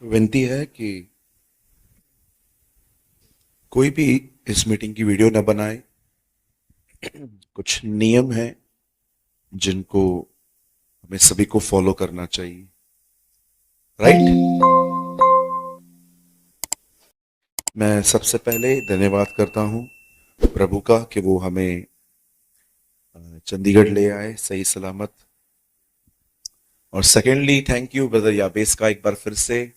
विनती है कि कोई भी इस मीटिंग की वीडियो न बनाए। कुछ नियम हैं जिनको हमें सभी को फॉलो करना चाहिए। राइट। मैं सबसे पहले धन्यवाद करता हूं प्रभु का कि वो हमें चंडीगढ़ ले आए सही सलामत। और सेकेंडली थैंक यू ब्रदर याबेस का एक बार फिर से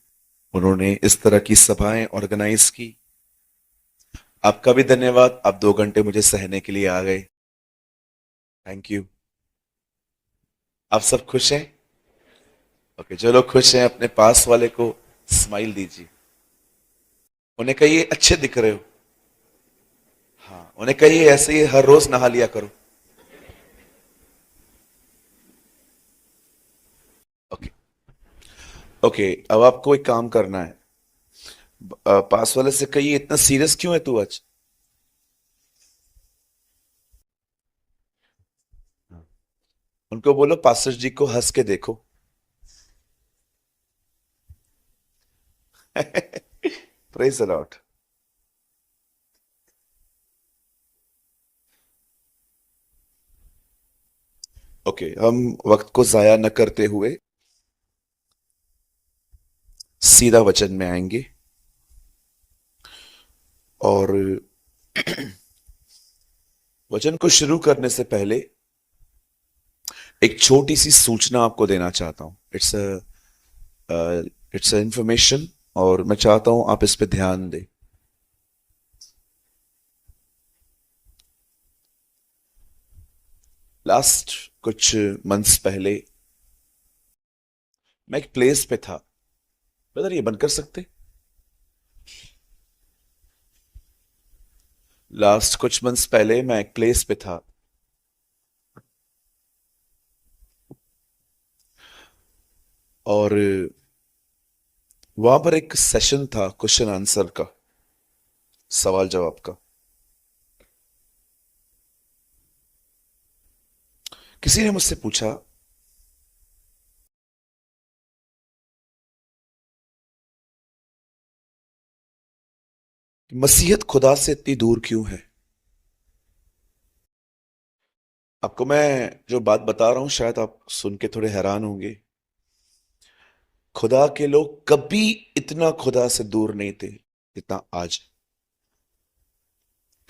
उन्होंने इस तरह की सभाएं ऑर्गेनाइज की। आपका भी धन्यवाद, आप 2 घंटे मुझे सहने के लिए आ गए। Thank you. आप सब खुश हैं? ओके, जो लोग खुश हैं अपने पास वाले को स्माइल दीजिए। उन्हें कहिए अच्छे दिख रहे हो। हाँ, उन्हें कहिए ऐसे ही हर रोज नहा लिया करो। ओके। ओके, अब आपको एक काम करना है। पास वाले से कहिए इतना सीरियस क्यों है तू आज। उनको बोलो पास्टर जी को हंस के देखो। Praise the Lord. ओके, हम वक्त को जाया न करते हुए सीधा वचन में आएंगे। और वचन को शुरू करने से पहले एक छोटी सी सूचना आपको देना चाहता हूं। इट्स अ इंफॉर्मेशन और मैं चाहता हूं आप इस पे ध्यान दें। लास्ट कुछ मंथ्स पहले मैं एक प्लेस पे था। ब्रदर ये बंद कर सकते? लास्ट कुछ मंथ्स पहले मैं एक प्लेस पे था और वहां पर एक सेशन था क्वेश्चन आंसर का, सवाल जवाब का। किसी ने मुझसे पूछा कि मसीहत खुदा से इतनी दूर क्यों है। आपको मैं जो बात बता रहा हूं शायद आप सुन के थोड़े हैरान होंगे। खुदा के लोग कभी इतना खुदा से दूर नहीं थे जितना आज।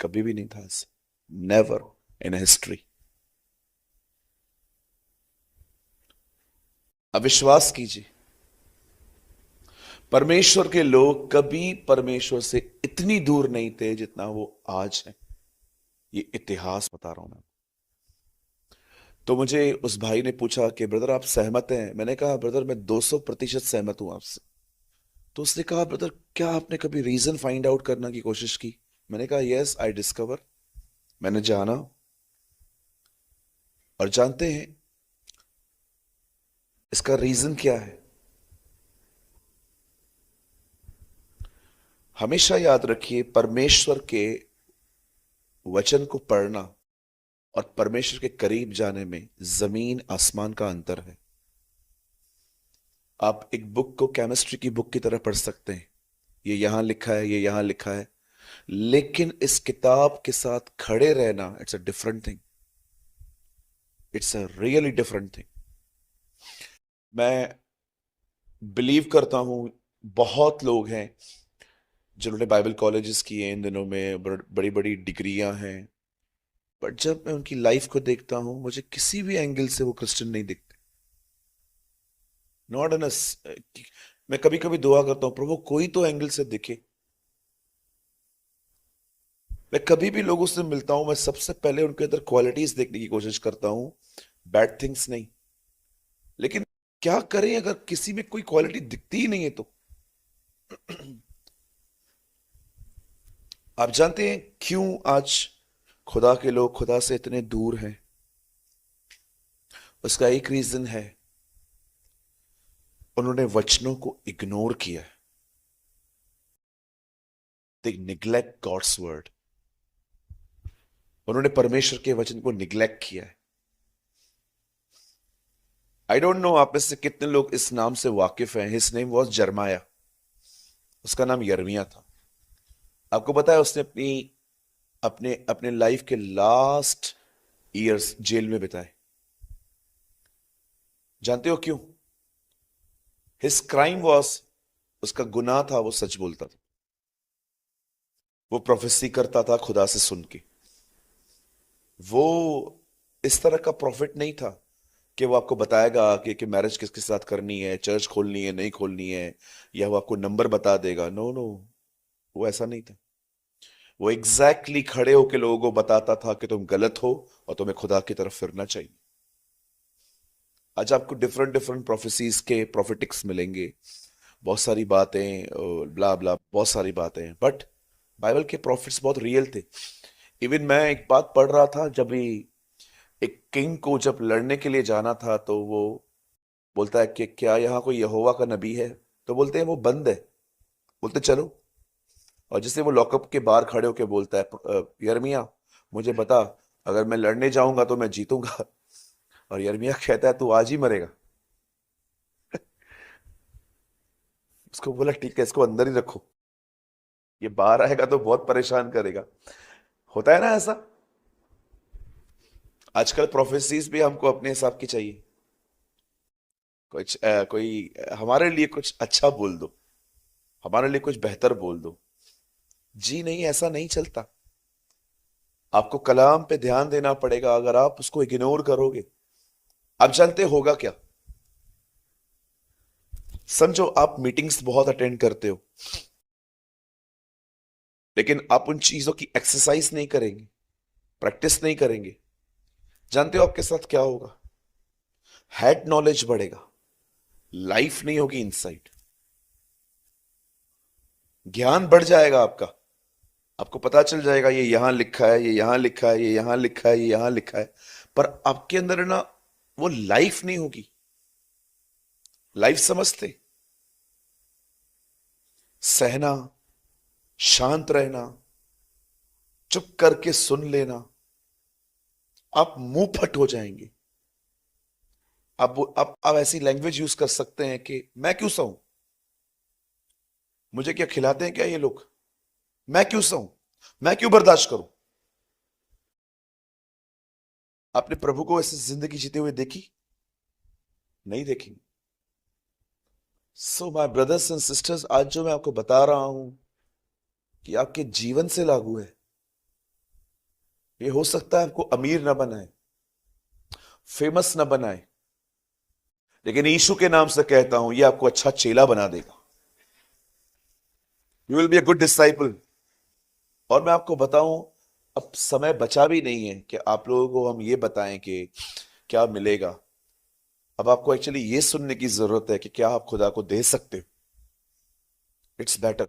कभी भी नहीं था ऐसे। Never in history. अविश्वास कीजिए, परमेश्वर के लोग कभी परमेश्वर से इतनी दूर नहीं थे जितना वो आज है। ये इतिहास बता रहा हूं मैं। तो मुझे उस भाई ने पूछा कि ब्रदर आप सहमत हैं। मैंने कहा ब्रदर मैं 200% सहमत हूं आपसे। तो उसने कहा ब्रदर क्या आपने कभी रीजन फाइंड आउट करने की कोशिश की। मैंने कहा यस आई डिस्कवर। मैंने जाना। और जानते हैं इसका रीजन क्या है? हमेशा याद रखिए, परमेश्वर के वचन को पढ़ना और परमेश्वर के करीब जाने में जमीन आसमान का अंतर है। आप एक बुक को केमिस्ट्री की बुक की तरह पढ़ सकते हैं, ये यहां लिखा है, ये यहां लिखा है, लेकिन इस किताब के साथ खड़े रहना it's a different thing. It's a really different thing. मैं बिलीव करता हूं बहुत लोग हैं जिन्होंने बाइबल कॉलेजेस किए इन दिनों में, बड़ी बड़ी डिग्रियां हैं, बट जब मैं उनकी लाइफ को देखता हूं मुझे किसी भी एंगल से वो क्रिश्चियन नहीं दिखते। Not an. मैं कभी कभी दुआ करता हूं प्रभु कोई तो एंगल से दिखे। मैं कभी भी लोगों से मिलता हूं मैं सबसे पहले उनके अंदर क्वालिटीज देखने की कोशिश करता हूं, बैड थिंग्स नहीं। लेकिन क्या करें अगर किसी में कोई क्वालिटी दिखती ही नहीं है तो। आप जानते हैं क्यों आज खुदा के लोग खुदा से इतने दूर हैं? उसका एक रीजन है, उन्होंने वचनों को इग्नोर किया है। दे निग्लेक्ट गॉड्स वर्ड। उन्होंने परमेश्वर के वचन को निग्लेक्ट किया है। आई डोंट नो आप में से कितने लोग इस नाम से वाकिफ हैं। His name was Jeremiah. उसका नाम यर्मिया था। आपको पता है उसने अपनी अपने अपने लाइफ के लास्ट ईयर्स जेल में बिताए। जानते हो क्यों? हिज क्राइम वॉज, उसका गुनाह था वो सच बोलता था। वो प्रोफेसी करता था खुदा से सुन के। वो इस तरह का प्रॉफिट नहीं था कि वो आपको बताएगा कि मैरिज किसके साथ करनी है, चर्च खोलनी है नहीं खोलनी है, या वो आपको नंबर बता देगा। नो नो, वो ऐसा नहीं था। वो एग्जैक्टली खड़े होकर लोगों को बताता था कि तुम गलत हो और तुम्हें खुदा की तरफ फिरना चाहिए। आज आपको डिफरेंट डिफरेंट प्रोफेसीज के प्रोफेटिक्स मिलेंगे, बहुत सारी बातें, ब्ला ब्ला, बहुत सारी बातें, बट बाइबल के प्रॉफिट्स बहुत रियल थे। इवन मैं एक बात पढ़ रहा था, जब भी एक किंग को जब लड़ने के लिए जाना था तो वो बोलता है कि क्या यहाँ कोई यहोवा का नबी है? तो बोलते हैं वो बंद है। बोलते चलो। और जैसे वो लॉकअप के बाहर खड़े होके बोलता है, यर्मिया मुझे बता, अगर मैं लड़ने जाऊंगा तो मैं जीतूंगा। और यर्मिया कहता है तू आज ही मरेगा। उसको बोला ठीक है, इसको अंदर ही रखो, ये बाहर आएगा तो बहुत परेशान करेगा। होता है ना ऐसा। आजकल प्रोफेसीज भी हमको अपने हिसाब की चाहिए। हमारे लिए कुछ अच्छा बोल दो, हमारे लिए कुछ बेहतर बोल दो। जी नहीं, ऐसा नहीं चलता। आपको कलाम पे ध्यान देना पड़ेगा। अगर आप उसको इग्नोर करोगे, आप जानते होगा क्या? समझो आप मीटिंग्स बहुत अटेंड करते हो, लेकिन आप उन चीजों की एक्सरसाइज नहीं करेंगे, प्रैक्टिस नहीं करेंगे। जानते हो आपके साथ क्या होगा? हेड नॉलेज बढ़ेगा, लाइफ नहीं होगी इनसाइड। ज्ञान बढ़ जाएगा आपका। आपको पता चल जाएगा ये यहां लिखा है, ये यहां लिखा है, ये यहां लिखा है, ये यहां लिखा है, पर आपके अंदर है ना, वो लाइफ नहीं होगी। लाइफ समझते? सहना, शांत रहना, चुप करके सुन लेना। आप मुंह फट हो जाएंगे। आप ऐसी लैंग्वेज यूज कर सकते हैं कि मैं क्यों सहूं, मुझे क्या खिलाते हैं क्या ये लोग, मैं क्यों सहूं, मैं क्यों बर्दाश्त करूं। आपने प्रभु को ऐसी जिंदगी जीते हुए देखी? नहीं देखी। So my brothers and sisters, आज जो मैं आपको बता रहा हूं कि आपके जीवन से लागू है। ये हो सकता है आपको अमीर ना बनाए, फेमस ना बनाए, लेकिन यीशु के नाम से कहता हूं ये आपको अच्छा चेला बना देगा। You will be a good disciple. और मैं आपको बताऊं, अब समय बचा भी नहीं है कि आप लोगों को हम ये बताएं कि क्या मिलेगा। अब आपको एक्चुअली ये सुनने की जरूरत है कि क्या आप खुदा को दे सकते हो। It's better.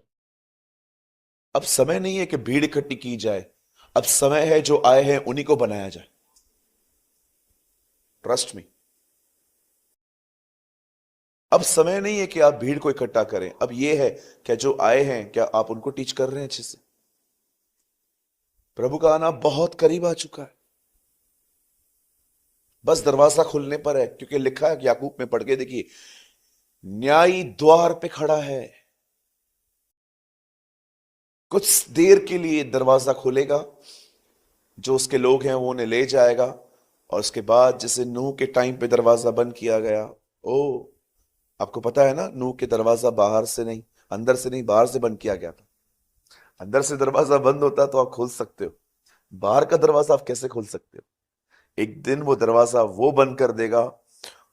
अब समय नहीं है कि भीड़ इकट्ठी की जाए, अब समय है जो आए हैं उन्हीं को बनाया जाए। Trust me. अब समय नहीं है कि आप भीड़ को इकट्ठा करें, अब ये है क्या जो आए हैं क्या आप उनको टीच कर रहे हैं अच्छे से। प्रभु का आना बहुत करीब आ चुका है। बस दरवाजा खुलने पर है, क्योंकि लिखा है याकूब में, पढ़ के देखिए, न्यायी द्वार पे खड़ा है। कुछ देर के लिए दरवाजा खुलेगा, जो उसके लोग हैं वो उन्हें ले जाएगा। और उसके बाद जैसे नूह के टाइम पे दरवाजा बंद किया गया, ओ, आपको पता है ना, नूह के दरवाजा बाहर से नहीं, अंदर से नहीं, बाहर से बंद किया गया था। अंदर से दरवाजा बंद होता तो आप खोल सकते हो, बाहर का दरवाजा आप कैसे खोल सकते हो? एक दिन वो दरवाजा वो बंद कर देगा।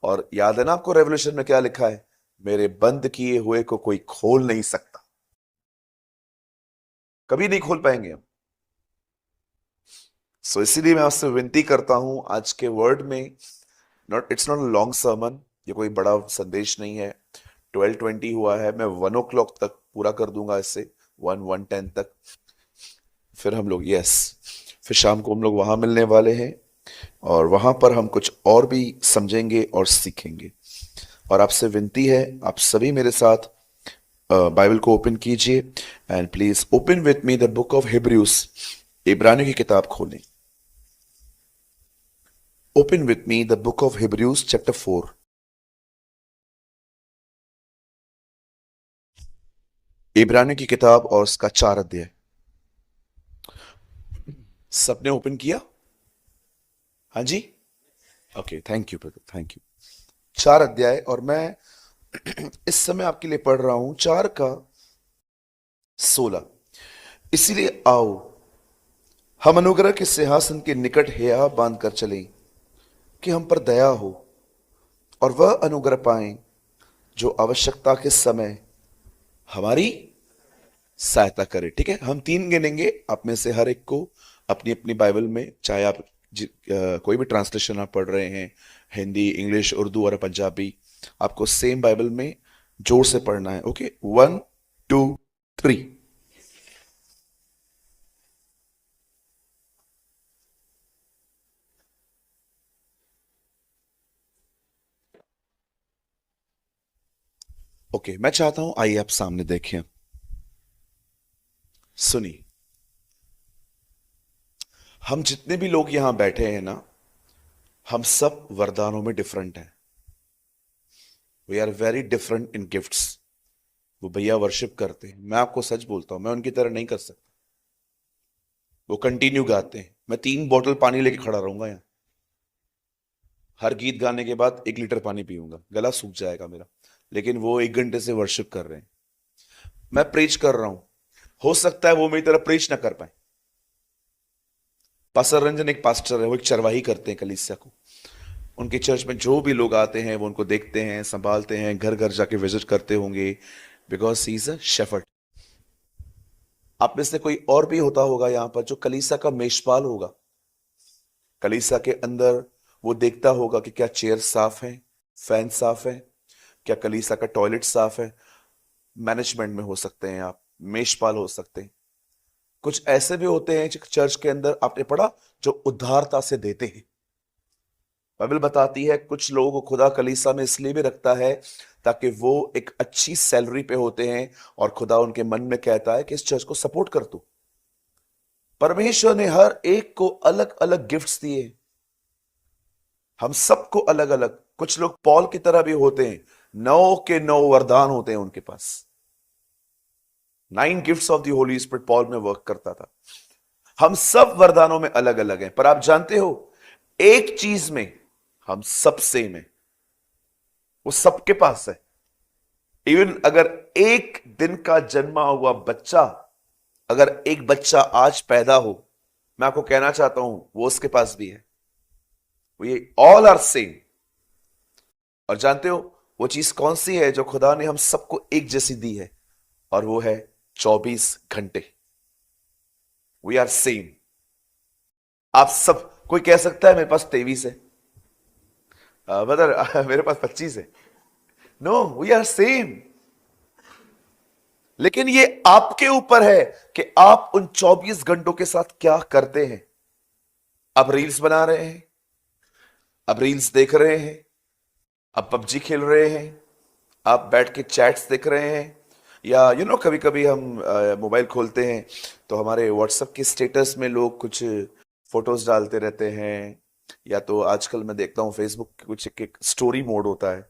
और याद है ना आपको रेवल्यूशन में क्या लिखा है? मेरे बंद किए हुए को कोई खोल नहीं सकता। कभी नहीं खोल पाएंगे हम। सो इसीलिए मैं आपसे विनती करता हूं आज के वर्ड में, not, it's not a long sermon, ये कोई बड़ा संदेश नहीं है। 12:20 हुआ है, मैं 1 o'clock तक पूरा कर दूंगा इससे, 1:10 तक। फिर हम लोग, यस, फिर शाम को हम लोग वहां मिलने वाले हैं, और वहां पर हम कुछ और भी समझेंगे और सीखेंगे। और आपसे विनती है, आप सभी मेरे साथ बाइबल को ओपन कीजिए, and please open with me the book of Hebrews. इब्रानियों की किताब खोलें। Open with me the book of Hebrews chapter 4। इब्रानियों की किताब और उसका 4 अध्याय। सबने ओपन किया? हाँ जी। Okay, thank you brother, thank you. 4 अध्याय, और मैं इस समय आपके लिए पढ़ रहा हूं 4 का 16। इसीलिए आओ, हम अनुग्रह के सिंहासन के निकट हिया बांध कर चलें, कि हम पर दया हो और वह अनुग्रह पाएं जो आवश्यकता के समय हमारी सहायता करे। ठीक है, हम 3 गिनेंगे, आप में से हर एक को अपनी अपनी बाइबल में, चाहे आप कोई भी ट्रांसलेशन आप पढ़ रहे हैं, हिंदी, इंग्लिश, उर्दू और पंजाबी, आपको सेम बाइबल में जोर से पढ़ना है। ओके, 1 2 3। ओके, मैं चाहता हूं आइए आप सामने देखें, सुनिए। हम जितने भी लोग यहां बैठे हैं ना, हम सब वरदानों में डिफरेंट हैं। We are very different in gifts. वो भैया वर्शिप करते हैं, मैं आपको सच बोलता हूं, मैं उनकी तरह नहीं कर सकता। वो कंटिन्यू गाते हैं, मैं 3 बोतल पानी लेके खड़ा रहूंगा यहाँ। हर गीत गाने के बाद 1 लीटर पानी पीऊंगा, गला सूख जाएगा मेरा। लेकिन वो 1 घंटे से वर्शिप कर रहे हैं, मैं प्रीच कर रहा हूं। हो सकता है वो मेरी तरह प्रीच ना कर पाए। पास्टर रंजन एक पास्टर है, वो एक चरवाही करते हैं कलीसिया को। उनके चर्च में जो भी लोग आते हैं वो उनको देखते हैं, संभालते हैं, घर घर जाके विजिट करते होंगे, because he is a shepherd. आप में से कोई और भी होता होगा यहां पर जो कलीसिया का मेषपाल होगा। कलीसिया के अंदर वो देखता होगा कि क्या चेयर साफ है, फैन साफ है, क्या कलीसिया का टॉयलेट साफ है। मैनेजमेंट में हो सकते हैं आप, मेषपाल हो सकते हैं। कुछ ऐसे भी होते हैं चर्च के अंदर, आपने पढ़ा, जो उदारता से देते हैं। बाइबल बताती है कुछ लोगों को खुदा कलीसिया में इसलिए भी रखता है ताकि वो एक अच्छी सैलरी पे होते हैं, और खुदा उनके मन में कहता है कि इस चर्च को सपोर्ट कर तू। परमेश्वर ने हर एक को अलग अलग गिफ्ट्स दिए, हम सबको अलग अलग। कुछ लोग पॉल की तरह भी होते हैं, 9 के 9 वरदान होते हैं उनके पास। 9 gifts of the Holi spirit Paul में वर्क करता था। हम सब वरदानों में अलग अलग हैं, पर आप जानते हो एक चीज में हम सब सेम है, वो सबके पास है। इवन अगर एक दिन का जन्मा हुआ बच्चा, अगर एक बच्चा आज पैदा हो, मैं आपको कहना चाहता हूं वो उसके पास भी है। We all are same. और जानते हो वो चीज कौन सी है जो खुदा ने हम सबको एक जैसी दी है? और वो है 24 घंटे। We are same. आप सब, कोई कह सकता है मेरे पास 23 है, बदर मेरे पास 25 है। No, we are same. लेकिन ये आपके ऊपर है कि आप उन 24 घंटों के साथ क्या करते हैं। आप रील्स बना रहे हैं, आप रील्स देख रहे हैं, आप पबजी खेल रहे हैं, आप बैठ के चैट्स देख रहे हैं, या कभी कभी हम मोबाइल खोलते हैं तो हमारे व्हाट्सएप के स्टेटस में लोग कुछ फोटोज डालते रहते हैं, या तो आजकल मैं देखता हूँ फेसबुक कुछ एक स्टोरी मोड होता है,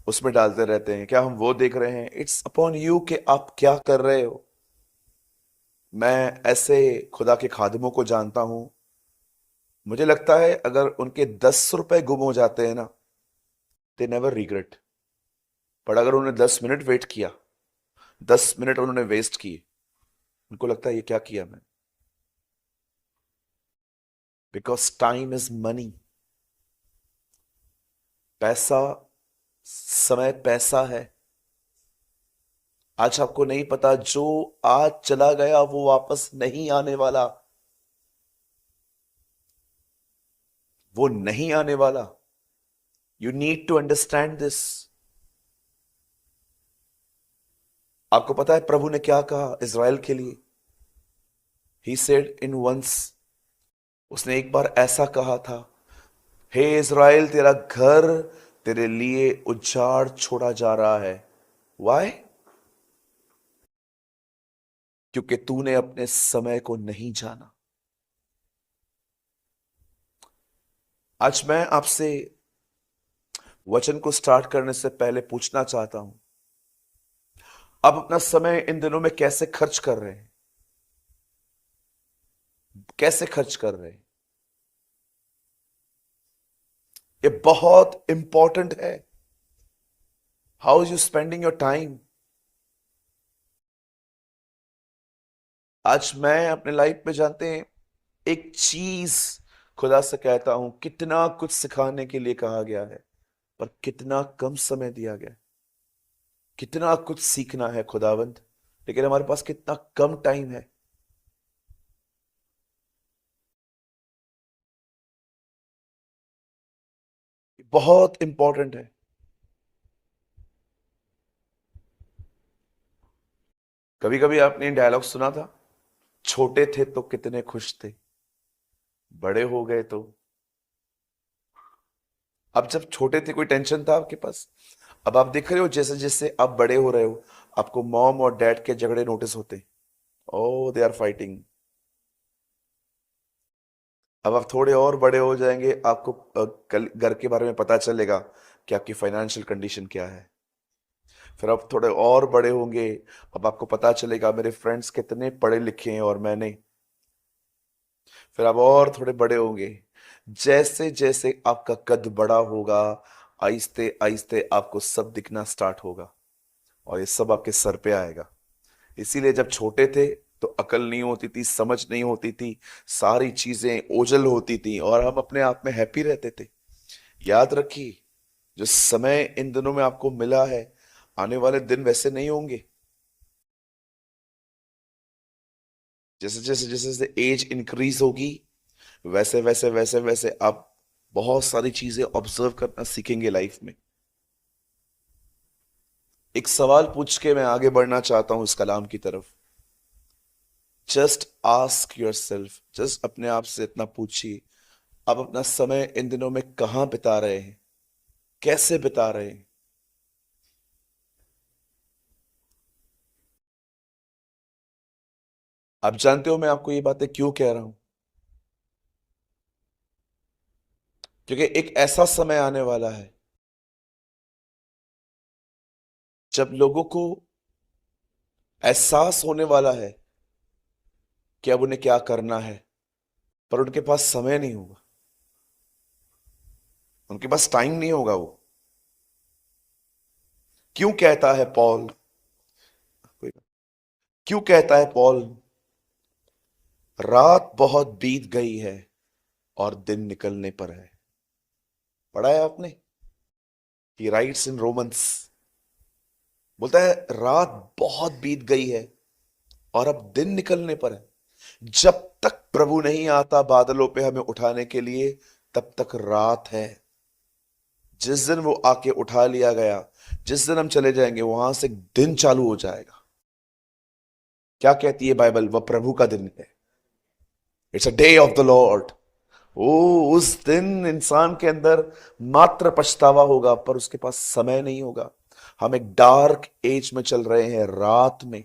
उसमें डालते रहते हैं। क्या हम वो देख रहे हैं? इट्स अपॉन यू कि आप क्या कर रहे हो। मैं ऐसे खुदा के खादिमों को जानता हूं, मुझे लगता है अगर उनके 10 रुपए गुम हो जाते हैं ना, दे नेवर रिग्रेट। पर अगर उन्होंने 10 मिनट वेट किया, 10 मिनट उन्होंने वेस्ट किए, उनको लगता है ये क्या किया मैं। Because time is money. पैसा, समय पैसा है। आज आपको नहीं पता, जो आज चला गया वो वापस नहीं आने वाला, वो नहीं आने वाला। You need to understand this. आपको पता है प्रभु ने क्या कहा इज़राइल के लिए? ही सेड इन वंस, उसने एक बार ऐसा कहा था, हे इज़राइल, तेरा घर तेरे लिए उजाड़ छोड़ा जा रहा है। वाई? क्योंकि तूने अपने समय को नहीं जाना। आज मैं आपसे वचन को स्टार्ट करने से पहले पूछना चाहता हूं, आप अपना समय इन दिनों में कैसे खर्च कर रहे हैं? कैसे खर्च कर रहे हैं? ये बहुत इंपॉर्टेंट है। How is you spending your time? आज मैं अपने लाइफ में, जानते हैं, एक चीज खुदा से कहता हूं, कितना कुछ सिखाने के लिए कहा गया है, पर कितना कम समय दिया गया है। कितना कुछ सीखना है खुदावंद, लेकिन हमारे पास कितना कम टाइम है। बहुत इंपॉर्टेंट है। कभी कभी आपने डायलॉग सुना था, छोटे थे तो कितने खुश थे, बड़े हो गए तो। अब जब छोटे थे कोई टेंशन था आपके पास? अब आप देख रहे हो जैसे जैसे आप बड़े हो रहे हो, आपको मॉम और डैड के झगड़े नोटिस होते। ओ दे आर फाइटिंग। अब आप थोड़े और बड़े हो जाएंगे, आपको कल घर के बारे में पता चलेगा कि आपकी फाइनेंशियल कंडीशन क्या है। फिर आप थोड़े और बड़े होंगे, अब आपको पता चलेगा मेरे फ्रेंड्स कितने पढ़े लिखे हैं और मैं नहीं। फिर आप और थोड़े बड़े होंगे, जैसे जैसे आपका कद बड़ा होगा, आहिस्ते आहिस्ते आपको सब दिखना स्टार्ट होगा और ये सब आपके सर पे आएगा। इसीलिए जब छोटे थे तो अकल नहीं होती थी, समझ नहीं होती थी, सारी चीजें ओझल होती थी और हम अपने आप में हैप्पी रहते थे। याद रखिए, जो समय इन दिनों में आपको मिला है, आने वाले दिन वैसे नहीं होंगे। जैसे जैसे जैसे जैसे एज इंक्रीज होगी, वैसे वैसे वैसे वैसे आप बहुत सारी चीजें ऑब्जर्व करना सीखेंगे लाइफ में। एक सवाल पूछ के मैं आगे बढ़ना चाहता हूं इस कलाम की तरफ। Just ask your self, just अपने आप से इतना पूछिए, आप अपना समय इन दिनों में कहां बिता रहे हैं? कैसे बिता रहे हैं? आप जानते हो मैं आपको ये बातें क्यों कह रहा हूं? क्योंकि एक ऐसा समय आने वाला है जब लोगों को एहसास होने वाला है कि अब उन्हें क्या करना है, पर उनके पास समय नहीं होगा। उनके पास टाइम नहीं होगा। वो क्यों कहता है पॉल, क्यों कहता है पॉल, रात बहुत बीत गई है और दिन निकलने पर है? पढ़ा है आपने? ही राइट्स इन रोमन्स, बोलता है रात बहुत बीत गई है और अब दिन निकलने पर है। जब तक प्रभु नहीं आता बादलों पे हमें उठाने के लिए, तब तक रात है। जिस दिन वो आके उठा लिया गया, जिस दिन हम चले जाएंगे, वहां से दिन चालू हो जाएगा। क्या कहती है बाइबल? वह प्रभु का दिन है। It's a day of the Lord. ओ, उस दिन इंसान के अंदर मात्र पछतावा होगा, पर उसके पास समय नहीं होगा। हम एक डार्क एज में चल रहे हैं, रात में,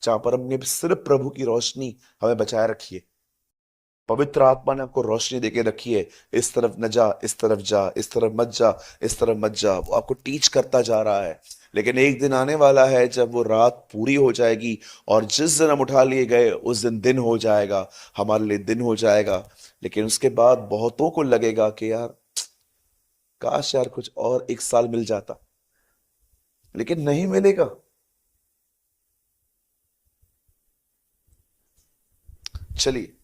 जहां पर हमने सिर्फ प्रभु की रोशनी हमें बचाए रखी है। पवित्र आत्मा ने आपको रोशनी देके रखी है, इस तरफ न जा, इस तरफ जा, इस तरफ मत जा, इस तरफ मत जा। वो आपको टीच करता जा रहा है। लेकिन एक दिन आने वाला है जब वो रात पूरी हो जाएगी और जिस दिन हम उठा लिए गए उस दिन दिन हो जाएगा, हमारे लिए दिन हो जाएगा। लेकिन उसके बाद बहुतों को लगेगा कि यार, काश यार कुछ और एक साल मिल जाता, लेकिन नहीं मिलेगा। चलिए,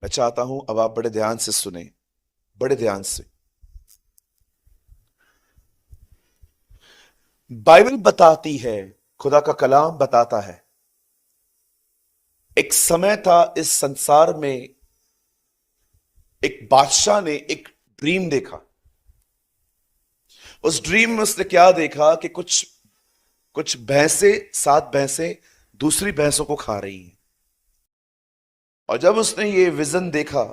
मैं चाहता हूं अब आप बड़े ध्यान से सुने, बड़े ध्यान से। बाइबल बताती है, खुदा का कलाम बताता है, एक समय था इस संसार में, एक बादशाह ने एक ड्रीम देखा। उस ड्रीम में उसने क्या देखा कि कुछ कुछ भैंसे, 7 भैंसे दूसरी भैंसों को खा रही हैं। और जब उसने ये विजन देखा,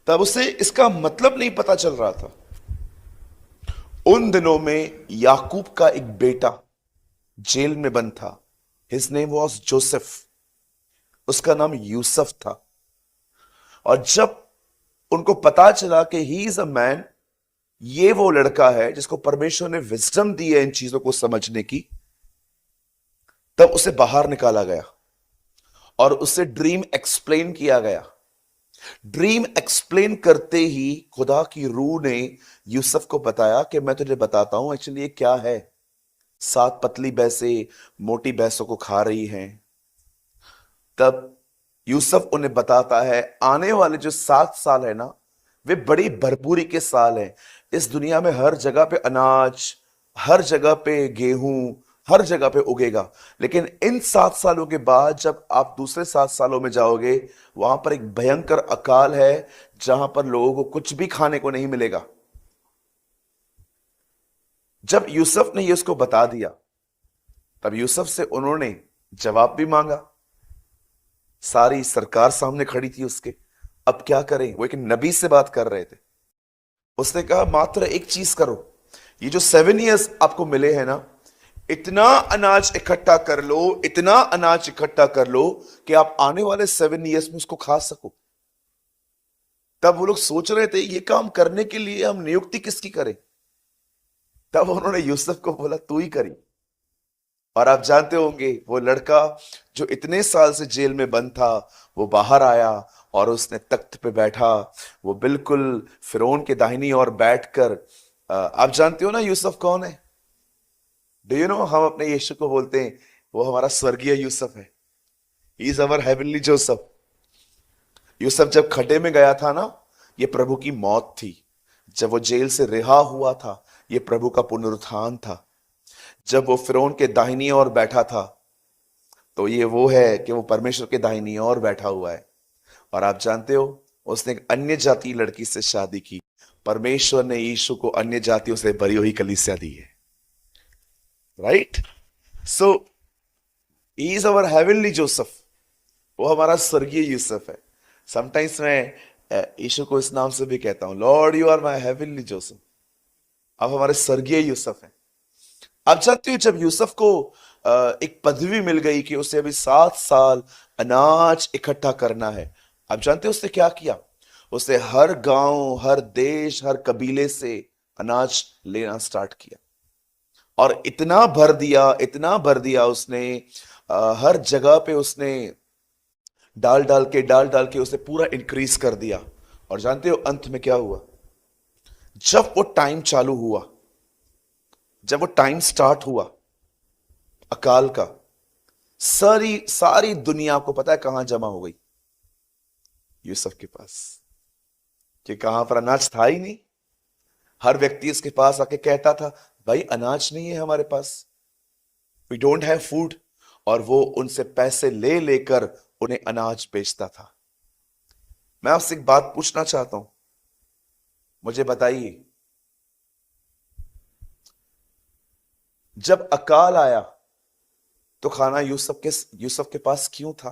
तब उसे इसका मतलब नहीं पता चल रहा था। उन दिनों में याकूब का एक बेटा जेल में बंद था। हिज नेम वॉज जोसेफ, उसका नाम यूसुफ था। और जब उनको पता चला कि ही इज अ मैन ये वो लड़का है जिसको परमेश्वर ने विजडम दी है इन चीजों को समझने की। तब उसे बाहर निकाला गया और उसे ड्रीम एक्सप्लेन किया गया। ड्रीम एक्सप्लेन करते ही खुदा की रूह ने यूसुफ को बताया कि मैं तुझे बताता हूं एक्चुअली ये क्या है। 7 पतली भैंसें मोटी भैंसों को खा रही हैं। तब यूसुफ उन्हें बताता है आने वाले जो 7 साल है ना, वे बड़ी भरपूरी के साल हैं। इस दुनिया में हर जगह पे अनाज, हर जगह पे गेहूं, हर जगह पे उगेगा। लेकिन इन 7 सालों के बाद जब आप दूसरे 7 सालों में जाओगे, वहां पर एक भयंकर अकाल है जहां पर लोगों को कुछ भी खाने को नहीं मिलेगा। जब यूसुफ ने ये उसको बता दिया, तब यूसुफ से उन्होंने जवाब भी मांगा। सारी सरकार सामने खड़ी थी उसके। अब क्या करें? वो एक नबी से बात कर रहे थे। उसने कहा मात्र एक चीज करो, ये जो 7 ईयर्स आपको मिले हैं ना, इतना अनाज इकट्ठा कर लो, इतना अनाज इकट्ठा कर लो कि आप आने वाले 7 ईयर्स में उसको खा सको। तब वो लोग सोच रहे थे ये काम करने के लिए हम नियुक्ति किसकी करें। तब उन्होंने यूसुफ को बोला तू ही करी। और आप जानते होंगे वो लड़का जो इतने साल से जेल में बंद था, वो बाहर आया और उसने तख्त पे बैठा। वो बिल्कुल फिरौन के दाहिनी ओर बैठकर, आप जानते हो ना यूसुफ कौन है? डू यू नो, हम अपने यीशु को बोलते हैं वो हमारा स्वर्गीय यूसुफ है। He is our heavenly Joseph. Yusuf जब खड्डे में गया था ना, ये प्रभु की मौत थी। जब वो जेल से रिहा हुआ था, ये प्रभु का पुनरुत्थान था। जब वो फिरौन के दाहिनी ओर बैठा था, तो ये वो है कि वो परमेश्वर के दाहिनी ओर बैठा हुआ है। और आप जानते हो उसने एक अन्य जाति लड़की से शादी की। परमेश्वर ने यीशु को अन्य जातियों से भरी हुई कलीसिया दी है। Right? So he is our heavenly Joseph. वो हमारा स्वर्गीय यूसुफ है। समटाइम्स मैं यीशु को इस नाम से भी कहता हूं, lord you are my heavenly Joseph. आप हमारे स्वर्गीय यूसुफ हैं। आप जानते हो जब यूसुफ को एक पदवी मिल गई कि उसे अभी 7 साल अनाज इकट्ठा करना है, आप जानते हो उसने क्या किया? उसे हर गांव, हर देश, हर कबीले से अनाज लेना स्टार्ट किया और इतना भर दिया, इतना भर दिया उसने। हर जगह पे उसने डाल डाल के उसे पूरा इंक्रीज कर दिया। और जानते हो अंत में क्या हुआ? जब वो टाइम चालू हुआ, जब वो टाइम स्टार्ट हुआ अकाल का, सारी सारी दुनिया को पता है कहां जमा हो गई? यूसुफ के पास। कि कहां पर अनाज था ही नहीं। हर व्यक्ति इसके पास आके कहता था भाई अनाज नहीं है हमारे पास, वी डोंट हैव फूड। और वो उनसे पैसे ले लेकर उन्हें अनाज बेचता था। मैं आपसे एक बात पूछना चाहता हूं, मुझे बताइए, जब अकाल आया तो खाना यूसुफ के पास क्यों था?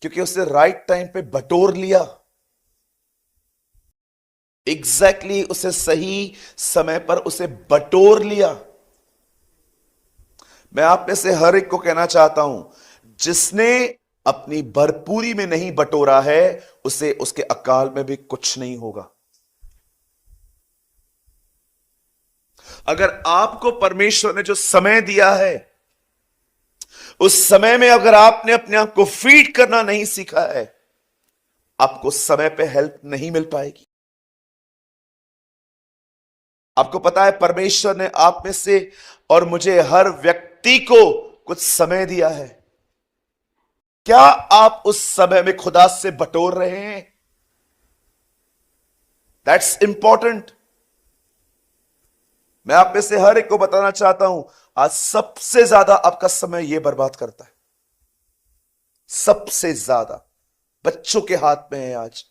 क्योंकि उसने राइट टाइम पे बटोर लिया। एग्जैक्टली उसे सही समय पर उसे बटोर लिया। मैं आप में से हर एक को कहना चाहता हूं, जिसने अपनी भरपूरी में नहीं बटोरा है, उसे उसके अकाल में भी कुछ नहीं होगा। अगर आपको परमेश्वर ने जो समय दिया है, उस समय में अगर आपने अपने आप को फीड करना नहीं सीखा है, आपको समय पे हेल्प नहीं मिल पाएगी। आपको पता है परमेश्वर ने आप में से और मुझे, हर व्यक्ति को कुछ समय दिया है। क्या आप उस समय में खुदा से बटोर रहे हैं? That's important. मैं आप में से हर एक को बताना चाहता हूं, आज सबसे ज्यादा आपका समय यह बर्बाद करता है। सबसे ज्यादा बच्चों के हाथ में है आज।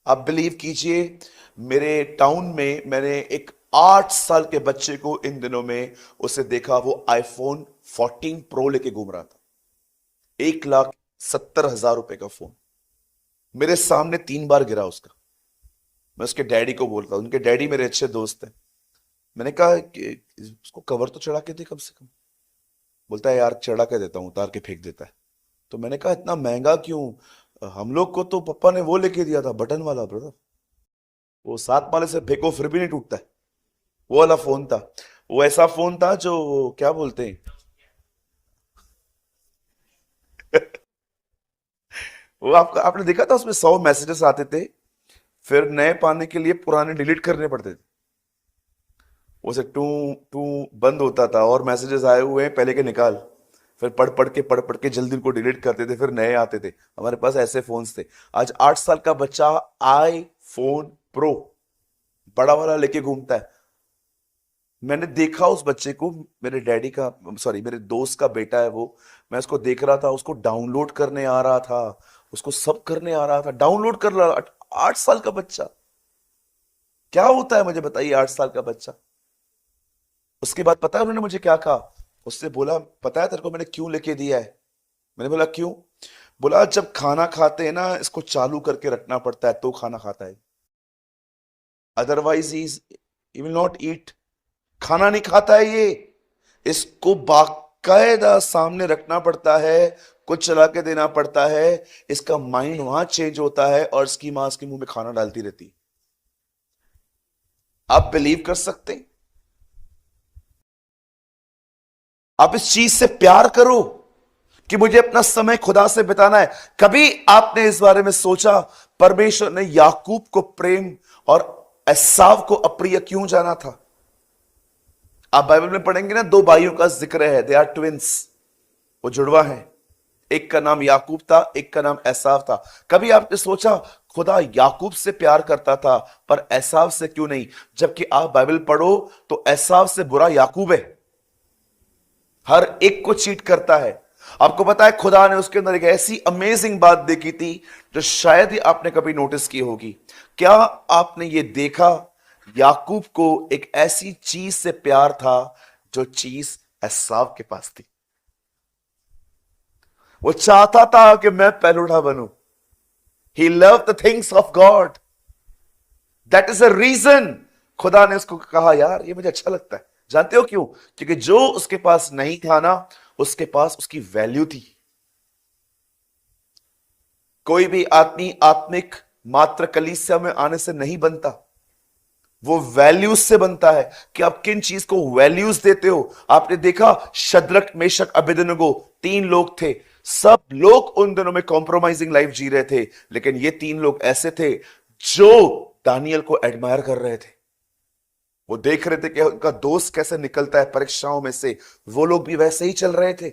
आप बिलीव कीजिए, मेरे टाउन में मैंने एक 8 साल के बच्चे को इन दिनों में उसे देखा, वो आईफोन 14 प्रो लेके घूम रहा था। 1,70,000 रुपए का फोन मेरे सामने 3 बार गिरा उसका। मैं उसके डैडी को बोलता, उनके डैडी मेरे अच्छे दोस्त हैं। मैंने कहा कि उसको कवर तो चढ़ा के दे कम से कम। बोलता है यार चढ़ा के देता हूं, उतार के फेंक देता है। तो मैंने कहा इतना महंगा क्यों? हम लोग को तो पापा ने वो लेके दिया था, बटन वाला ब्रदर। वो 7 माले से फेंको फिर भी नहीं टूटता है। वो वाला फोन था। वो ऐसा फोन था जो, क्या बोलते हैं, वो आपका आपने देखा था, उसमें 100 मैसेजेस आते थे, फिर नए पाने के लिए पुराने डिलीट करने पड़ते थे। वो से टू टू बंद होता था और मैसेजेस आए हुए हैं पहले के निकाल, फिर पढ़ पढ़ के जल्दी उनको डिलीट करते थे, फिर नए आते थे। हमारे पास ऐसे फोन्स थे। आज 8 साल का बच्चा आई फोन प्रो बड़ा वाला लेके घूमता है। मैंने देखा उस बच्चे को, मेरे डैडी का, सॉरी मेरे दोस्त का बेटा है वो। मैं उसको देख रहा था, उसको डाउनलोड करने आ रहा था, उसको सब करने आ रहा था, डाउनलोड कर रहा। 8 साल का बच्चा। क्या होता है मुझे बताइए, 8 साल का बच्चा। उसके बाद पता है उन्होंने मुझे क्या कहा? उससे बोला, पता है तेरे को मैंने क्यों लेके दिया है? मैंने बोला क्यों? बोला जब खाना खाते हैं ना, इसको चालू करके रखना पड़ता है तो खाना खाता है, otherwise he will not eat. खाना नहीं खाता है ये, इसको बाकायदा सामने रखना पड़ता है, कुछ चला के देना पड़ता है, इसका माइंड वहां चेंज होता है और इसकी मां इसके मुंह में खाना डालती रहती है। आप बिलीव कर सकते हैं? आप इस चीज से प्यार करो कि मुझे अपना समय खुदा से बिताना है। कभी आपने इस बारे में सोचा, परमेश्वर ने याकूब को प्रेम और एसाव को अप्रिय क्यों जाना था? आप बाइबल में पढ़ेंगे ना, 2 भाइयों का जिक्र है, दे आर ट्विंस, वो जुड़वा है। एक का नाम याकूब था, एक का नाम एसाव था। कभी आपने सोचा खुदा याकूब से प्यार करता था पर एसाव से क्यों नहीं? जबकि आप बाइबल पढ़ो तो एसाव से बुरा याकूब है, हर एक को चीट करता है। आपको पता है खुदा ने उसके अंदर एक ऐसी अमेजिंग बात देखी थी जो शायद ही आपने कभी नोटिस की होगी। क्या आपने ये देखा? याकूब को एक ऐसी चीज से प्यार था जो चीज एसाव के पास थी। वो चाहता था कि मैं पहलुड़ा बनूं। He love the things of God. That is a reason खुदा ने उसको कहा, यार ये मुझे अच्छा लगता है। जानते हो क्यों? क्योंकि जो उसके पास नहीं था ना, उसके पास उसकी वैल्यू थी। कोई भी आदमी आत्मिक मात्र कलीसिया में आने से नहीं बनता, वो वैल्यूज से बनता है कि आप किन चीज को वैल्यूज देते हो। आपने देखा, शद्रक मेशक अबेदनगो 3 लोग थे। सब लोग उन दिनों में कॉम्प्रोमाइजिंग लाइफ जी रहे थे, लेकिन ये 3 लोग ऐसे थे जो दानियल को एडमायर कर रहे थे। वो देख रहे थे कि उनका दोस्त कैसे निकलता है परीक्षाओं में से, वो लोग भी वैसे ही चल रहे थे।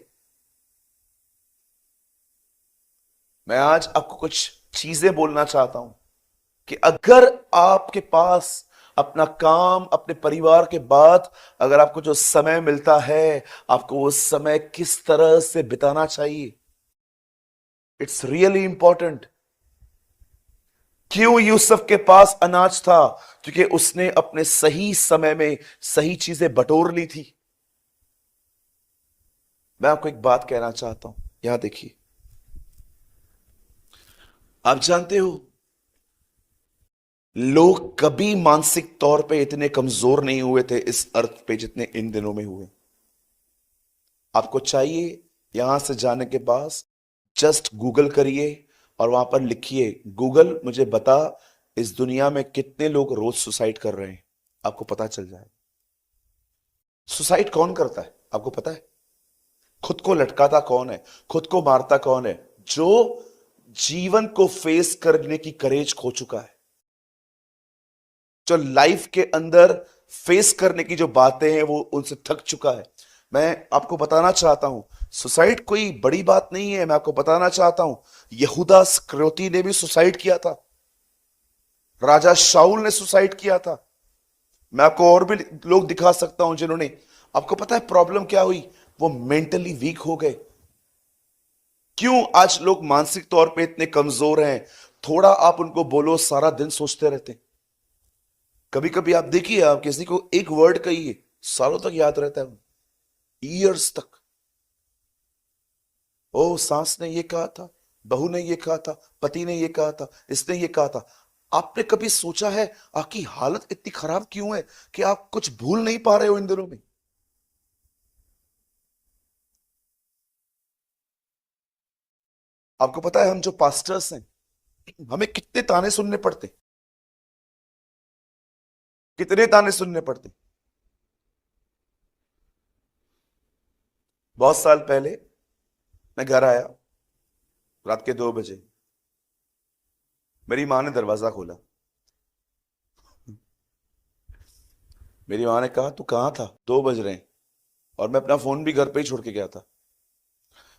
मैं आज आपको कुछ चीजें बोलना चाहता हूं कि अगर आपके पास अपना काम, अपने परिवार के बाद अगर आपको जो समय मिलता है, आपको वो समय किस तरह से बिताना चाहिए। It's really important. क्यों यूसुफ के पास अनाज था? क्योंकि उसने अपने सही समय में सही चीजें बटोर ली थी। मैं आपको एक बात कहना चाहता हूं, यहां देखिए। आप जानते हो, लोग कभी मानसिक तौर पे इतने कमजोर नहीं हुए थे इस अर्थ पे जितने इन दिनों में हुए। आपको चाहिए यहां से जाने के बाद जस्ट गूगल करिए और वहां पर लिखिए, गूगल मुझे बता इस दुनिया में कितने लोग रोज सुसाइड कर रहे हैं। आपको पता चल जाए। सुसाइड कौन करता है आपको पता है? खुद को लटकाता कौन है? खुद को मारता कौन है? जो जीवन को फेस करने की करेज खो चुका है, जो लाइफ के अंदर फेस करने की जो बातें हैं वो उनसे थक चुका है। मैं आपको बताना चाहता हूं, सुसाइड कोई बड़ी बात नहीं है। मैं आपको बताना चाहता हूं, यहूदा स्क्रोती ने भी सुसाइड किया था, राजा शाऊल ने सुसाइड किया था। मैं आपको और भी लोग दिखा सकता हूं जिन्होंने। आपको पता है प्रॉब्लम क्या हुई? वो मेंटली वीक हो गए। क्यों आज लोग मानसिक तौर पे इतने कमजोर हैं? थोड़ा आप उनको बोलो, सारा दिन सोचते रहते हैं। कभी कभी आप देखिए, आप किसी को एक वर्ड कहिए, सालों तक याद रहता है, ईयर्स तक। ओ सास ने ये कहा था, बहू ने ये कहा था, पति ने ये कहा था, इसने ये कहा था। आपने कभी सोचा है आपकी हालत इतनी खराब क्यों है कि आप कुछ भूल नहीं पा रहे हो इन दिनों में? आपको पता है हम जो पास्टर्स हैं, हमें कितने ताने सुनने पड़ते। कितने ताने सुनने पड़ते। बहुत साल पहले मैं घर आया रात के 2 बजे। मेरी मां ने दरवाजा खोला। मेरी मां ने कहा तू कहां था, 2 बज रहे हैं। और मैं अपना फोन भी घर पे ही छोड़ के गया था।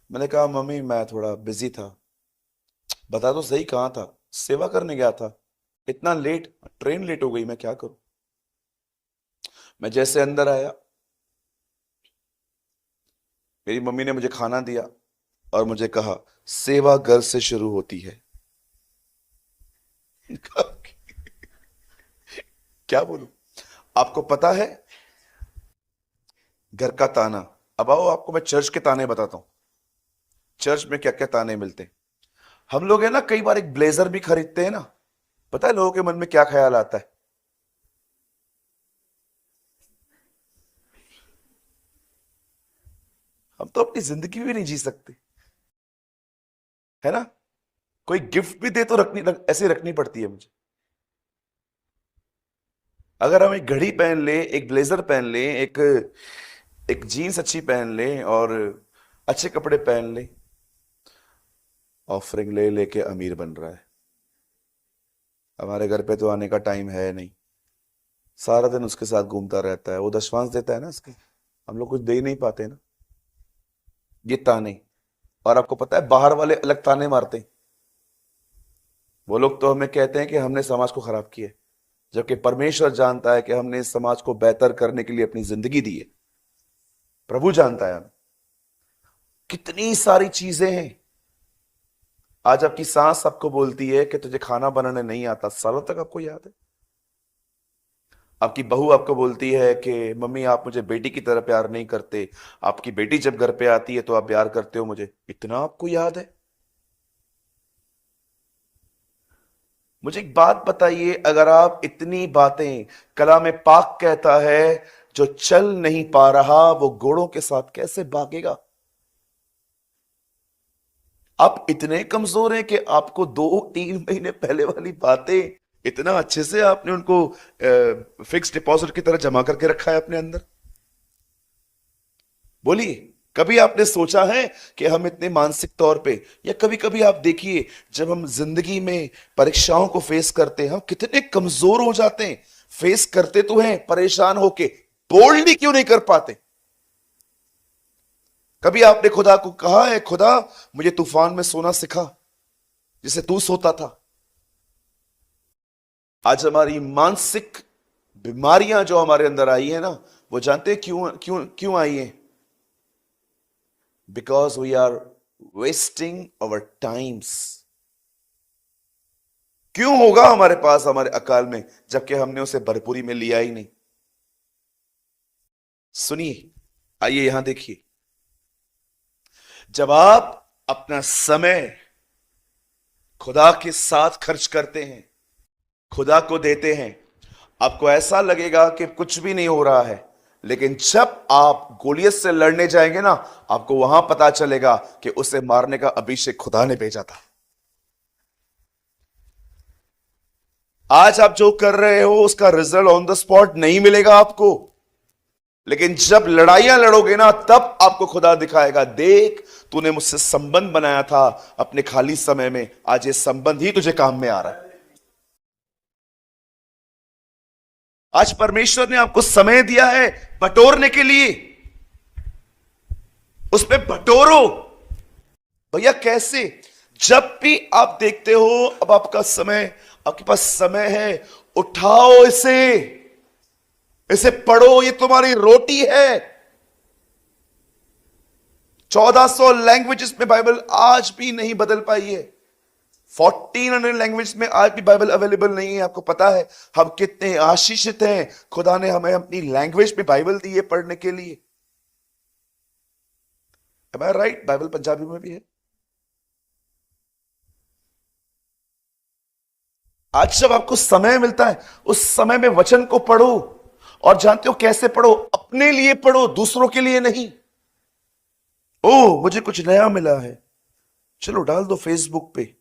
मैंने कहा मम्मी मैं थोड़ा बिजी था। बता तो सही कहां था। सेवा करने गया था। इतना लेट, ट्रेन लेट हो गई, मैं क्या करूं। मैं जैसे अंदर आया, मेरी मम्मी ने मुझे खाना दिया और मुझे कहा सेवा घर से शुरू होती है। क्या बोलूं। आपको पता है घर का ताना। अब आओ आपको मैं चर्च के ताने बताता हूं। चर्च में क्या क्या ताने मिलते हैं। हम लोग है ना, कई बार एक ब्लेजर भी खरीदते हैं ना, पता है लोगों के मन में क्या ख्याल आता है। हम तो अपनी जिंदगी भी नहीं जी सकते, है ना। कोई गिफ्ट भी दे तो ऐसे रखनी पड़ती है मुझे। अगर हम एक घड़ी पहन ले, एक ब्लेजर पहन ले, एक एक जीन्स अच्छी पहन ले और अच्छे कपड़े पहन ले, ऑफरिंग ले लेके अमीर बन रहा है। हमारे घर पे तो आने का टाइम है नहीं, सारा दिन उसके साथ घूमता रहता है, वो दशवांश देता है ना उसके, हम लोग कुछ दे ही नहीं पाते ना। ये ताने। और आपको पता है बाहर वाले अलग ताने मारते हैं। वो लोग तो हमें कहते हैं कि हमने समाज को खराब किया है, जबकि परमेश्वर जानता है कि हमने इस समाज को बेहतर करने के लिए अपनी जिंदगी दी है। प्रभु जानता है हमें। कितनी सारी चीजें हैं। आज आपकी सास आपको बोलती है कि तुझे खाना बनाने नहीं आता, सालों तक आपको याद है। आपकी बहू आपको बोलती है कि मम्मी आप मुझे बेटी की तरह प्यार नहीं करते, आपकी बेटी जब घर पे आती है तो आप प्यार करते हो मुझे, इतना आपको याद है। मुझे एक बात बताइए, अगर आप इतनी बातें, कलाम पाक कहता है जो चल नहीं पा रहा वो घोड़ों के साथ कैसे भागेगा। आप इतने कमजोर हैं कि आपको 2-3 महीने पहले वाली बातें इतना अच्छे से आपने उनको फिक्स डिपॉजिट की तरह जमा करके रखा है अपने अंदर। बोलिए, कभी आपने सोचा है कि हम इतने मानसिक तौर पे, या कभी कभी आप देखिए जब हम जिंदगी में परीक्षाओं को फेस करते हैं हम कितने कमजोर हो जाते हैं। फेस करते तो हैं परेशान होके, बोल्डली क्यों नहीं कर पाते। कभी आपने खुदा को कहा है खुदा मुझे तूफान में सोना सिखा जिसे तू सोता था। आज हमारी मानसिक बीमारियां जो हमारे अंदर आई है ना, वो जानते हैं क्यों क्यों क्यों आई है। Because we are wasting our times. क्यों होगा हमारे पास हमारे अकाल में, जबकि हमने उसे भरपूरी में लिया ही नहीं। सुनिए, आइए यहां देखिए, जब आप अपना समय खुदा के साथ खर्च करते हैं, खुदा को देते हैं, आपको ऐसा लगेगा कि कुछ भी नहीं हो रहा है। लेकिन जब आप गोलियत से लड़ने जाएंगे ना, आपको वहां पता चलेगा कि उसे मारने का अभिषेक खुदा ने भेजा था। आज आप जो कर रहे हो उसका रिजल्ट ऑन द स्पॉट नहीं मिलेगा आपको, लेकिन जब लड़ाइयां लड़ोगे ना तब आपको खुदा दिखाएगा, देख तूने मुझसे संबंध बनाया था अपने खाली समय में, आज ये संबंध ही तुझे काम में आ रहा है। आज परमेश्वर ने आपको समय दिया है बटोरने के लिए, उस पे बटोरो। भैया कैसे? जब भी आप देखते हो अब आपका समय, आपके पास समय है, उठाओ इसे, इसे पढ़ो, ये तुम्हारी रोटी है। 1400 लैंग्वेजेस में बाइबल आज भी नहीं बदल पाई है। 1400 लैंग्वेज में आज भी बाइबल अवेलेबल नहीं है। आपको पता है हम कितने आशीषित हैं, खुदा ने हमें अपनी लैंग्वेज में बाइबल दी है पढ़ने के लिए। Am I right? Bible Punjabi में भी है। आज जब आपको समय मिलता है उस समय में वचन को पढ़ो, और जानते हो कैसे पढ़ो? अपने लिए पढ़ो, दूसरों के लिए नहीं। ओ मुझे कुछ नया मिला है, चलो डाल दो फेसबुक पे।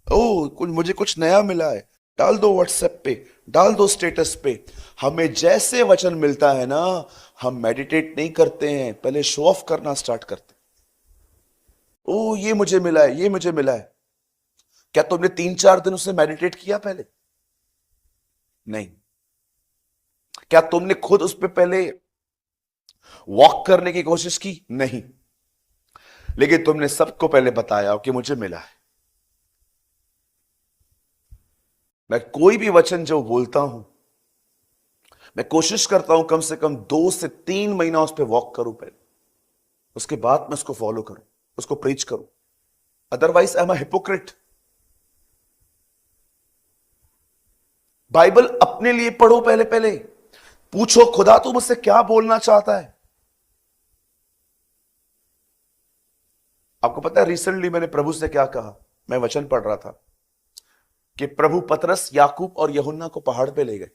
ओ कुछ मुझे कुछ नया मिला है, डाल दो व्हाट्सएप पे, डाल दो स्टेटस पे। हमें जैसे वचन मिलता है ना, हम मेडिटेट नहीं करते हैं, पहले शो ऑफ करना स्टार्ट करते हैं। ओ ये मुझे मिला है, ये मुझे मिला है। क्या तुमने 3-4 दिन उससे मेडिटेट किया पहले? नहीं। क्या तुमने खुद उस पर पहले वॉक करने की कोशिश की? नहीं। लेकिन तुमने सबको पहले बताया कि मुझे मिला है। मैं कोई भी वचन जो बोलता हूं, मैं कोशिश करता हूं कम से कम 2 से 3 महीना उस पर वॉक करूं पहले, उसके बाद मैं उसको फॉलो करूं, उसको प्रीच करूं। Otherwise I am a hypocrite. Bible अपने लिए पढ़ो पहले, पहले पूछो खुदा तू मुझसे क्या बोलना चाहता है। आपको पता है रिसेंटली मैंने प्रभु से क्या कहा? मैं वचन पढ़ रहा था कि प्रभु पतरस, याकूब और यूहन्ना को पहाड़ पे ले गए,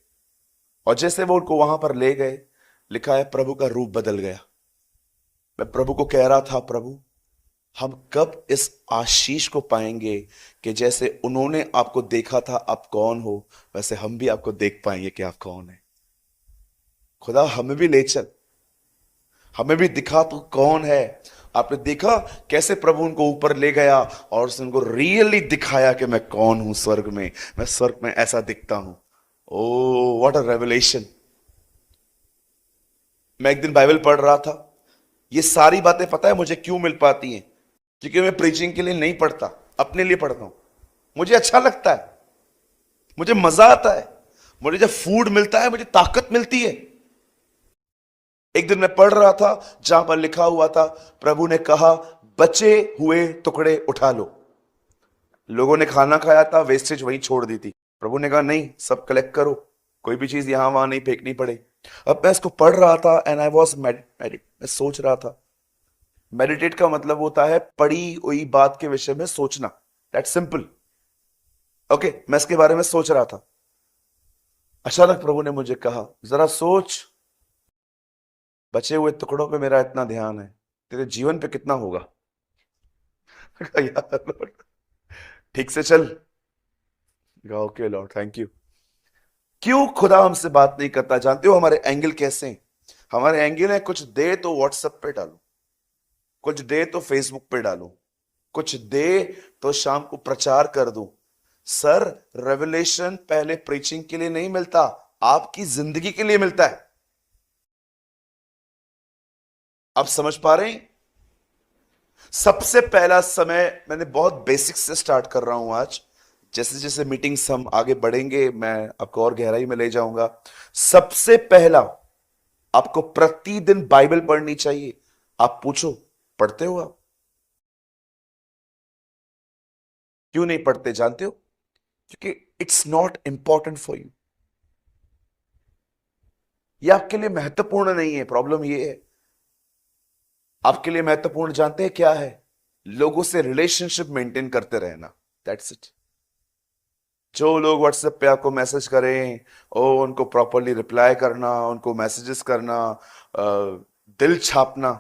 और जैसे वो उनको वहां पर ले गए, लिखा है प्रभु का रूप बदल गया। मैं प्रभु को कह रहा था, प्रभु हम कब इस आशीष को पाएंगे कि जैसे उन्होंने आपको देखा था आप कौन हो, वैसे हम भी आपको देख पाएंगे कि आप कौन है। खुदा हमें भी ले चल, हमें भी दिखा तू कौन है। आपने देखा कैसे प्रभु उनको ऊपर ले गया और उसने उनको रियली दिखाया कि मैं कौन हूं स्वर्ग में, मैं स्वर्ग में ऐसा दिखता हूं। Oh what a revelation. मैं एक दिन बाइबल पढ़ रहा था, ये सारी बातें पता है मुझे क्यों मिल पाती हैं? क्योंकि मैं प्रीचिंग के लिए नहीं पढ़ता, अपने लिए पढ़ता हूं। मुझे अच्छा लगता है, मुझे मजा आता है, मुझे जब फूड मिलता है मुझे ताकत मिलती है। एक दिन मैं पढ़ रहा था जहां पर लिखा हुआ था, प्रभु ने कहा बचे हुए टुकड़े उठा लो। लोगों ने खाना खाया था, वेस्टेज वहीं छोड़ दी थी। प्रभु ने कहा नहीं, सब कलेक्ट करो, कोई भी चीज यहां वहां नहीं फेंकनी पड़े। अब मैं इसको पढ़ रहा था एंड आई वॉज मैं सोच रहा था। मेडिटेट का मतलब होता है पढ़ी हुई बात के विषय में सोचना, दैट सिंपल। ओके, मैं इसके बारे में सोच रहा था। अचानक प्रभु ने मुझे कहा जरा सोच, बचे हुए टुकड़ों पे मेरा इतना ध्यान है, तेरे जीवन पे कितना होगा? यार लॉर्ड, ठीक से चल। Okay Lord, thank you. क्यों खुदा हमसे बात नहीं करता? जानते हो हमारे एंगल कैसे हैं? हमारे एंगल है कुछ दे तो व्हाट्सएप पे डालो, कुछ दे तो फेसबुक पे डालो, कुछ दे तो शाम को प्रचार कर दूं। सर, रेवलेशन पहले प्रीचिंग के लिए नहीं मिलता, आपकी जिंदगी के लिए मिलता है। आप समझ पा रहे हैं? सबसे पहला समय, मैंने बहुत बेसिक से स्टार्ट कर रहा हूं आज, जैसे जैसे मीटिंग्स हम आगे बढ़ेंगे मैं आपको और गहराई में ले जाऊंगा। सबसे पहला, आपको प्रतिदिन बाइबल पढ़नी चाहिए। आप पूछो पढ़ते हो आप? क्यों नहीं पढ़ते जानते हो? क्योंकि it's not important for you. ये आपके लिए महत्वपूर्ण नहीं है। प्रॉब्लम ये है, आपके लिए महत्वपूर्ण जानते हैं क्या है? लोगों से रिलेशनशिप मेंटेन करते रहना, दैट्स इट। जो लोग व्हाट्सएप पे आपको मैसेज करें, ओ उनको प्रॉपरली रिप्लाई करना, उनको मैसेजेस करना, दिल छापना,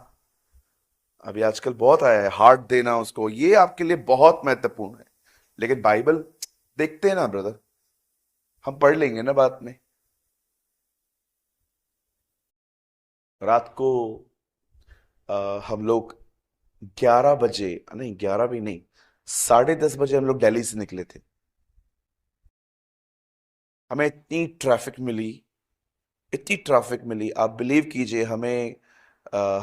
अभी आजकल बहुत आया है, हार्ट देना उसको, ये आपके लिए बहुत महत्वपूर्ण है। लेकिन बाइबल देखते हैं ना ब्रदर, हम पढ़ लेंगे ना बाद में। रात को हम लोग 11 बजे, नहीं 11 भी नहीं, 10:30 बजे हम लोग दिल्ली से निकले थे। हमें इतनी ट्रैफिक मिली, इतनी ट्रैफिक मिली, आप बिलीव कीजिए। हमें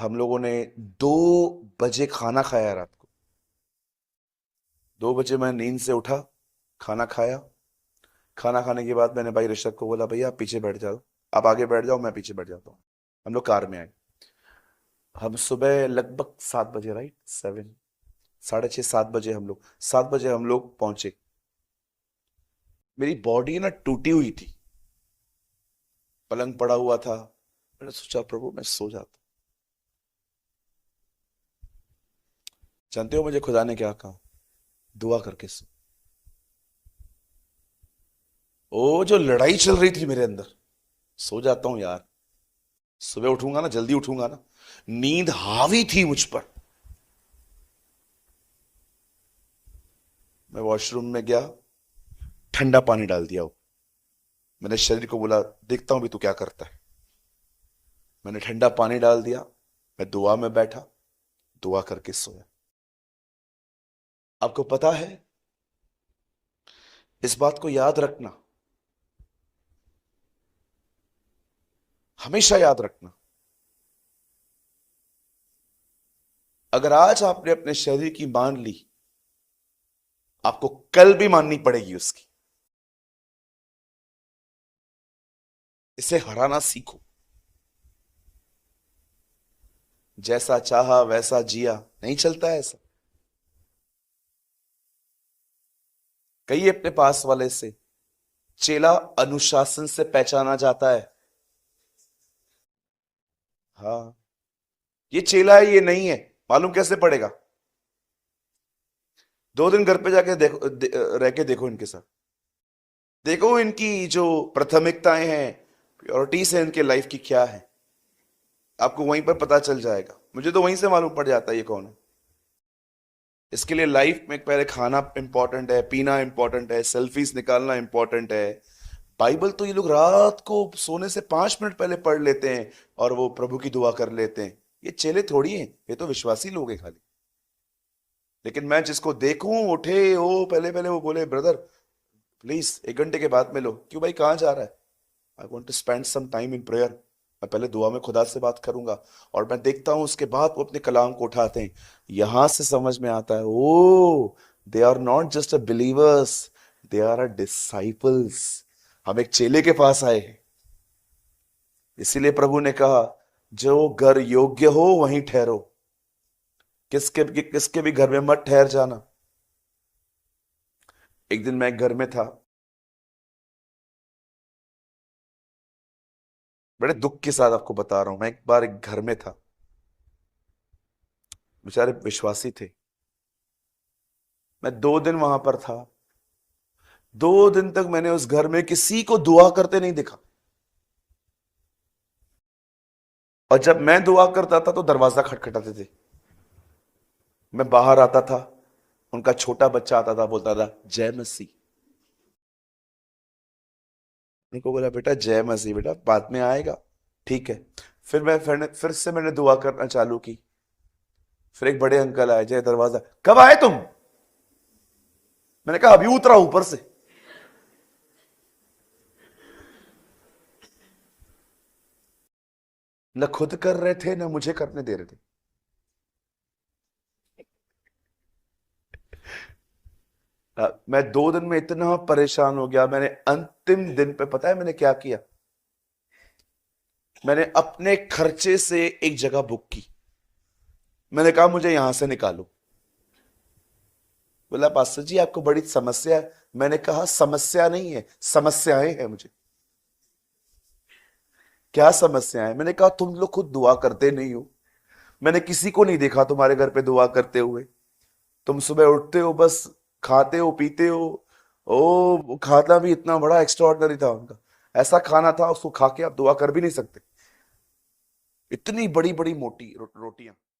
हम लोगों ने 2 बजे खाना खाया रात को। 2 बजे मैं नींद से उठा, खाना खाया। खाना खाने के बाद मैंने भाई ऋषभ को बोला भैया आप पीछे बैठ जाओ, आप आगे बैठ जाओ, मैं पीछे बैठ जाता हूँ। हम लोग कार में आए। हम सुबह लगभग 7 बजे, राइट, 7, 6:30 7 बजे हम लोग, 7 बजे हम लोग पहुंचे। मेरी बॉडी ना टूटी हुई थी, पलंग पड़ा हुआ था। मैंने सोचा प्रभु मैं सो जाता। जानते हो मुझे खुदा ने क्या कहा? दुआ करके सो। ओ जो लड़ाई चल रही थी मेरे अंदर, सो जाता हूं यार, सुबह उठूंगा ना, जल्दी उठूंगा ना। नींद हावी थी मुझ पर। मैं वॉशरूम में गया, ठंडा पानी डाल दिया, मैंने शरीर को बोला, देखता हूं भी तू क्या करता है। मैंने ठंडा पानी डाल दिया, मैं दुआ में बैठा, दुआ करके सोया। आपको पता है, इस बात को याद रखना, हमेशा याद रखना, अगर आज आपने अपने शरीर की मान ली, आपको कल भी माननी पड़ेगी उसकी। इसे हराना सीखो। जैसा चाहा वैसा जिया, नहीं चलता है ऐसा। कहिए अपने पास वाले से, चेला अनुशासन से पहचाना जाता है। हाँ, ये चेला है ये नहीं है, मालूम कैसे पड़ेगा? 2 दिन घर पे जाके देखो, रह के देखो इनके साथ, देखो इनकी जो प्राथमिकताएं हैं, प्रायोरिटीज है इनके लाइफ की क्या है, आपको वहीं पर पता चल जाएगा। मुझे तो वहीं से मालूम पड़ जाता है ये कौन है। इसके लिए लाइफ में पहले खाना इंपॉर्टेंट है, पीना इंपॉर्टेंट है, सेल्फीज निकालना इंपॉर्टेंट है। बाइबल तो ये लोग रात को सोने से 5 मिनट पहले पढ़ लेते हैं और वो प्रभु की दुआ कर लेते हैं। ये चेले थोड़ी हैं, ये तो विश्वासी लोग हैं खाली। लेकिन मैं जिसको देखूं उठे ओ पहले पहले वो बोले, ब्रदर प्लीज 1 घंटे के बाद मिलो। क्यों भाई, कहाँ जा रहा है? I want to spend some time in prayer. मैं पहले दुआ में खुदा से बात करूंगा, और मैं देखता हूं उसके बाद वो अपने कलाम को उठाते हैं। यहां से समझ में आता है, oh they are not just a believers, they are a disciples. हम एक चेले के पास आए हैं। इसीलिए प्रभु ने कहा, जो घर योग्य हो वहीं ठहरो, किसके भी घर में मत ठहर जाना। एक दिन मैं एक घर में था, बड़े दुख के साथ आपको बता रहा हूं, मैं एक बार एक घर में था, बेचारे विश्वासी थे। मैं 2 दिन वहां पर था, 2 दिन तक मैंने उस घर में किसी को दुआ करते नहीं देखा। और जब मैं दुआ करता था तो दरवाजा खटखटाते थे। मैं बाहर आता था, उनका छोटा बच्चा आता था, बोलता था जय मसीह। उनको बोला, बेटा जय मसीह, बेटा बाद में आएगा, ठीक है। फिर से मैंने दुआ करना चालू की। फिर एक बड़े अंकल आए, जय दरवाजा, कब आए तुम? मैंने कहा अभी उतरा ऊपर से। न खुद कर रहे थे न मुझे करने दे रहे थे। मैं 2 दिन में इतना परेशान हो गया, मैंने अंतिम दिन पे पता है मैंने क्या किया? मैंने अपने खर्चे से एक जगह बुक की। मैंने कहा मुझे यहां से निकालो। बोला पास्टर जी आपको बड़ी समस्या है। मैंने कहा समस्या नहीं है, समस्याएं हैं मुझे। क्या समस्या है? मैंने कहा तुम लोग खुद दुआ करते नहीं हो, मैंने किसी को नहीं देखा तुम्हारे घर पे दुआ करते हुए। तुम सुबह उठते हो, बस खाते हो पीते हो। ओ खाना भी इतना बड़ा एक्स्ट्रा ऑर्डिनरी था उनका, ऐसा खाना था उसको खा के आप दुआ कर भी नहीं सकते। इतनी बड़ी बड़ी मोटी रोटियां।